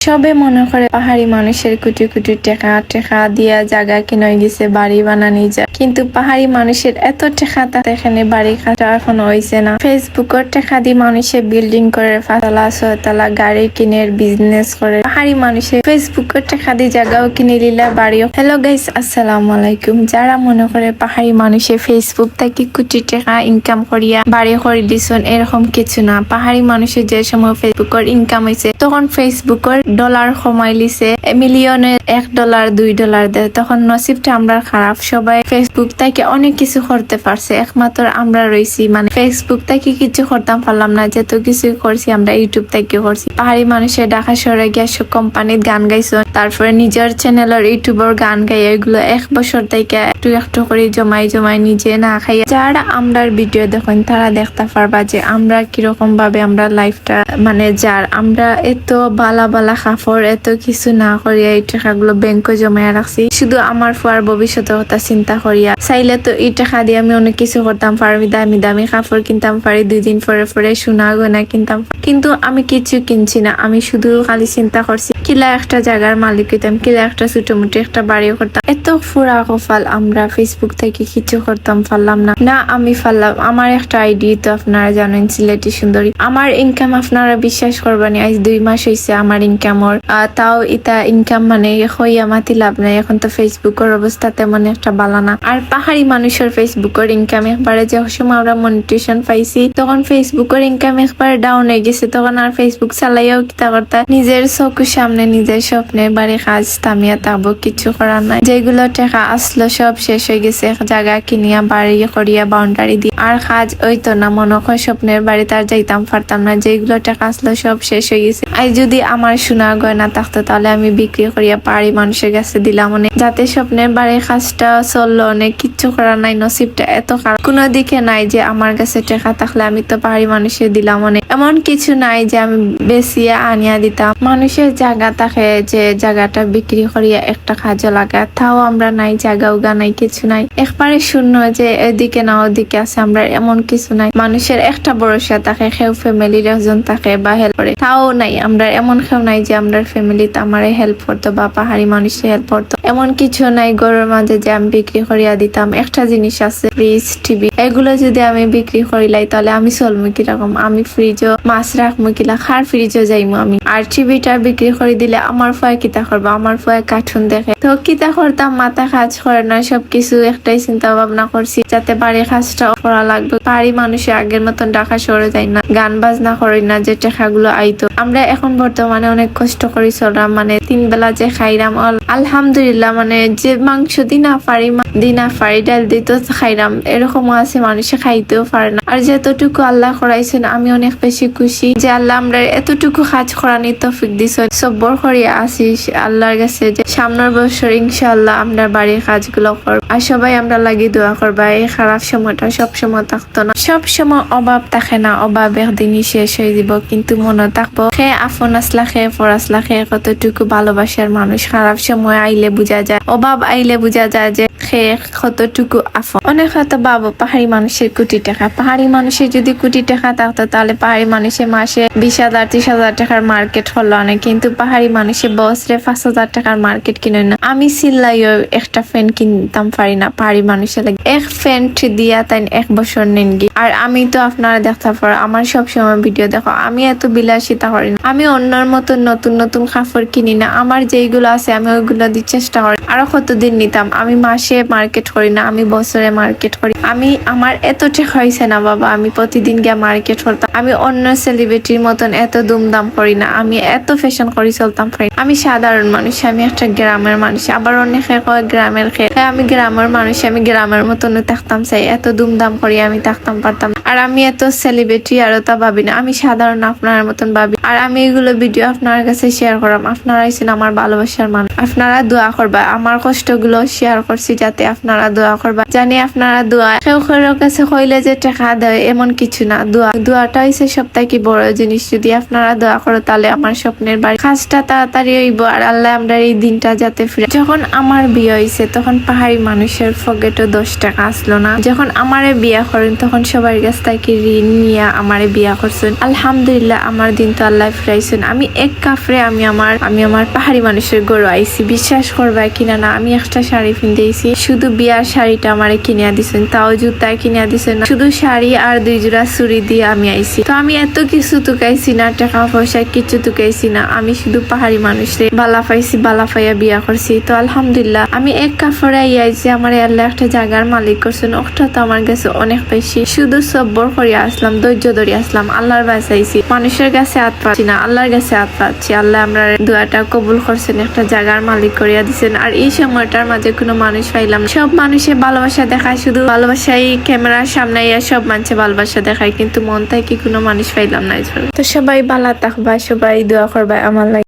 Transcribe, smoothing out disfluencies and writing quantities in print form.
সবে মনে করে পাহাড়ি মানুষের কোটি কোটি টাকা টাকা দিয়া জায়গা কিনে গেছে বাড়ি বানানি যায়, কিন্তু পাহাড়ি মানুষের এত টাকা এখানে বাড়ি খাটা এখন হয়েছে না। ফেসবুকের টাকা দিয়ে মানুষের বিল্ডিং করে 5 তলা 6 তলা গাড়ি কিনে বিজনেস করে। পাহাড়ি মানুষের ফেসবুকের টাকা দিয়ে জায়গাও কিনে নিলা বাড়িও। হ্যালো গাইস, আসসালামু আলাইকুম। যারা মনে করে পাহাড়ি মানুষের ফেসবুক থেকে কোটি টাকা ইনকাম করিয়া বাড়ি করে দিছেন, এরকম কিছু না। পাহাড়ি মানুষের যে সময় ফেসবুকের ইনকাম হয়েছে তখন ফেসবুকের ডলার কমাই লিছে, মিলিয়নে $1 $2 দেয়, তখন নসিবটা আমরা খারাপ। সবাই ফেসবুক থেকে অনেক কিছু করতে পারছে, একমাত্র আমরা রয়েছি মানে ফেসবুক থেকে কিছু করতাম পারলাম না। যেত কিছু করছি আমরা ইউটিউব থেকে করছি। পাহাড়ি মানুষের ঢাকা শহরে গিয়ে কোম্পানির গান গাইছে, তারপরে নিজের চ্যানেলের ইউটিউবের গান গাই, এগুলো 1 বছর থেকে একটু একটু করে জমাই জমাই নিজে না খাইয়া। যারা আমরার ভিডিও দেখেন তারা দেখতে পারবা যে আমরা কিরকম ভাবে আমরা লাইফটা মানে যার আমরা এত বালা বালা কাপড় এত কিছু না করিয়া এই টাকাগুলো ব্যাংকে জমাইয়া রাখছি শুধু আমার ফুয়ার ভবিষ্যতের কথা চিন্তা করিয়া। চাইলে তো এই টাকা দিয়ে আমি অনেক কিছু করতাম পারি, দামি দামি কাপড় কিনতাম পারি, 2 দিন পরে পরে সোনা গয়না কিনতাম, কিন্তু আমি কিছু কিনছি না। আমি শুধু খালি চিন্তা করছি কিলা একটা জায়গার মালিক হইতাম, কিলা একটা ছোট মোটো একটা বাড়িও করতাম। এত ফুরা কপাল আমরা ফেসবুক থেকে কিছু করতাম পারলাম না। না আমি পারলাম। আমার একটা আইডি তো আপনারা জানেন, সিলেটি সুন্দরী। আমার ইনকাম আপনারা বিশ্বাস করবানি, আজ 2 মাস হয়েছে আমার ইনকামর। তাও ইতা ইনকাম মানে হইয়া মাতি লাভ নাই। এখন তো ফেসবুকের অবস্থা তেমন একটা ভালো না। আর পাহাড়ি মানুষের ফেসবুকের ইনকাম একবারে যে সময় আমরা মনিটেশন পাইছি তখন ফেসবুকের ইনকাম একবারে ডাউন হয়ে গেছে। তখন আর ফেসবুক চালাইয়াও কিতা করতা, নিজের চোখের সামনে নিজের স্বপ্নের বাড়ি কাজ থামিয়া থাকবো, কিছু করার নাই। যেগুলো টাকা আসলো সব শেষ হয়ে গেছে, জায়গা কিনিয়া বাড়ি করিয়া বাউন্ডারি দিয়ে আর কাজ হইতো না। মনে হয় স্বপ্নের বাড়ি তার যাইতাম পারতাম না, যেগুলো টাকা আসলো সব শেষ হয়ে গেছে। আর যদি আমার সোনা গয়না থাকতো তাহলে আমি বিক্রি করিয়া পাহাড়ি মানুষের কাছে দিলাম, অনেক যাতে স্বপ্নের বাড়ির কাজটা চললো। অনেক কিচ্ছু করার নাই, নসিবটা এত খারাপ। কোনো দিকে নাই যে আমার কাছে টাকা থাকলে আমি তো পাহাড়ি মানুষের দিলাম অনেক, এমন কিছু নাই যে আমি বেশিয়া আনিয়া দিতাম। মানুষের জায়গা থাকে যে জায়গাটা বিক্রি করিয়া একটা কাজে লাগা, তাও আমরা নাই, জায়গা উগা নাই, কিছু নাই, একবারে শূন্য যে এদিকে না ওদিকে আছে। আমরা এমন কিছু নাই। মানুষের একটা ভরসা থাকে, কেউ ফ্যামিলির একজন থাকে বা হেল্প করে, তাও নাই। আমরা এমন কেউ নাই যে আমরা ফ্যামিলিতে আমার হেল্প করতো বা পাহাড়ি মানুষের হেল্প করতো, এমন কিছু নাই। ঘরের মাঝে যে আমি বিক্রি করিয়া দিতাম। একটা জিনিস আছে, ফ্রিজ টিভি, এগুলো যদি আমি বিক্রি করিলাই তাহলে আমি চলবো কিরকম? আমি ফ্রিজও মাছ রাখবো কিলা, খার ফ্রিজও যাইমু আমি। আর টিভিটা বিক্রি করে দিলে আমার ফুয়া কিতা করবো? আমার ফুয়া কার্টুন দেখে, তো কিতা করতাম? মাথা কাজ করে না। সবকিছু একটাই চিন্তা ভাবনা করছি যাতে বাড়ির কাজটা করা লাগবে। পাহাড়ি মানুষের আগের মতন ঢাকা শহরে যাই না, গান বাজনা করি না, যে টাকাগুলো আইতো। আমরা এখন বর্তমানে অনেক কষ্ট করি চললাম, মানে 3 বেলা যে খাইরাম আলহামদুলিল্লাহ, মানে যে মাংস দিনা ফাড়ি ডাল দিত খাইরাম, এরকম আছে মানুষে খাইতেও পারে না। আর যতটুকু আল্লাহ করাইছেন আমি অনেক বেশি খুশি যে আল্লাহ আমরা এতটুকু কাজ করানি তৌফিক দিছেন। সব্বর করিয়া আসিস আল্লাহর কাছে যে সামনের বছর ইনশাআল্লাহ আমরা বাড়ির কাজগুলো করব। আর সবাই আমরা লাগি দোয়া করবা। এই খারাপ সময়টা সব সময় থাকতো না, সব সময় অভাব থাকে না। অভাব একদিনই শেষ হয়ে দিব, কিন্তু মনে থাকবো খে আফন আসলা খে পর আসলা খে কতটুকু ভালোবাসার মানুষ। খারাপ সময় আইলে বোঝা যায়, অভাব আইলে বোঝা যায় যে খে কতটুকু আফন। অনেক হয়তো বাবু পাহাড়ি মানুষের কোটি টাকা, পাহাড়ি মানুষের যদি কোটি টাকা থাকতো তাহলে পাহাড়ি মানুষের মাসে 20,000 30,000 টাকার মার্কেট হলো অনেক, কিন্তু পাহাড়ি মানুষের বছরে 5,000 টাকার মার্কেট কিনে না। আমি সিল্লাইও একটা ফ্যান কিনতাম পারি না, পাহাড়ি মানুষের লাগে এক ফ্যান দিয়া তাই 1 বছর নেন গি। আর আমি তো আপনারা দেখতে পারো আমার সবসময় ভিডিও দেখো, আমি এত বিলাসিতা করি না। আমি অন্যর মতন নতুন নতুন কাপড় কিনি না, আমার যেইগুলো আছে আমি ওইগুলো দিয়ে চেষ্টা করি। আরো কতদিন নিতাম, আমি মাসে মার্কেট করি না, আমি বছরে মার্কেট করি। আমার এত টাকা হয়েছে না বাবা, আমি প্রতিদিন গিয়ে মার্কেট করতাম। আমি অন্য সেলিব্রিটির মতন এত দুমদাম করি না, আমি এত ফ্যাশন করি চলতাম পারি। আমি সাধারণ মানুষ, আমি একটা গ্রামের মানুষ। আবার অনেকে কয় গ্রামের আমি গ্রামের মানুষ, আমি গ্রামের মতন থাকতাম চাই, এত দুমদাম করি আমি থাকতাম পারতাম। আর আমি এত সেলিব্রিটি আর তা ভাবি না, আমি সাধারণ আপনার মতন ভাবি। আর আমি এগুলো ভিডিও আপনার কাছে শেয়ার করাম, আপনারা আছেন আমার ভালোবাসার মানুষ, আপনারা দোয়া করবা। আমার কষ্টগুলো শেয়ার করছি যাতে আপনারা দোয়া করবা। জানি আপনারা দোয়া কেউ কারোর কাছে কইলে যে টাকা দেয় এমন কিছু না। দোয়াটা হইছে সবথেকে বড় জিনিস। যদি আপনারা দোয়া করো তাহলে আমার স্বপ্নের বাড়ি কাজটা তাড়াতাড়ি হইব আর আল্লাহ আমরা এই দিনটা যাতে ফিরে। যখন আমার বিয়ে হয়েছে তখন পাহাড়ি মানুষের পকেটে 10 টাকা আসলো না। যখন আমারে বিয়া করেন তখন সবার কাছ থেকে ঋণ নিয়ে আমারে বিয়া করছেন। আলহামদুলিল্লাহ আমার দিন তো আল্লাহ ফিরাইছেন। আমি এক কাফরে আমি আমার পাহাড়ি মানুষের গরু আইছি। বিশ্বাস করবা কিনা না, আমি একটা শাড়ি কিনতেইছি, শুধু বিয়ার শাড়িটা আমারে কিনিয়া দিছেন, তাও জুতা কিনিয়া দিছেন না, শুধু শাড়ি আর 2 জোড়া চুড়ি দিয়ে আমি আইছি। তো আমি এত কিছু তুকাইছি না, টাকা পয়সা কিছু তুকাইছি না, আমি শুধু পাহাড়ি মানুষরে বালা পাইছি, বালা পাইয়া বিয়া করছি। তো আলহামদুলিল্লাহ আমি এক কাফরে আইছি, আমার আল্লাহ একটা জায়গার মালিক করছেন। ওটা তো আমার কাছে অনেক বেশি। শুধু সব্বর করিয়া আসলাম, ধৈর্য ধরে আসলাম, আল্লাহর বাঁচাইছি। মানুষের কাছে হাত পাচ্ছি না, আল্লাহর কাছে হাত পাচ্ছি। আল্লাহ আমরা দোয়াটা কবুল করছেন, একটা জায়গার মালিক করিয়া দিছেন। আর এই সময়টার মাঝে কোনো মানুষ পাইলাম, সব মানুষে ভালোবাসা দেখায়, শুধু ভালোবাসাই ক্যামেরার সামনে সব মানুষে ভালোবাসা দেখায়, কিন্তু মন থেকে কোনো মানুষ পাইলাম না। তো সবাই ভালো থাকবা, সবাই দোয়া করবা আমার লাগে।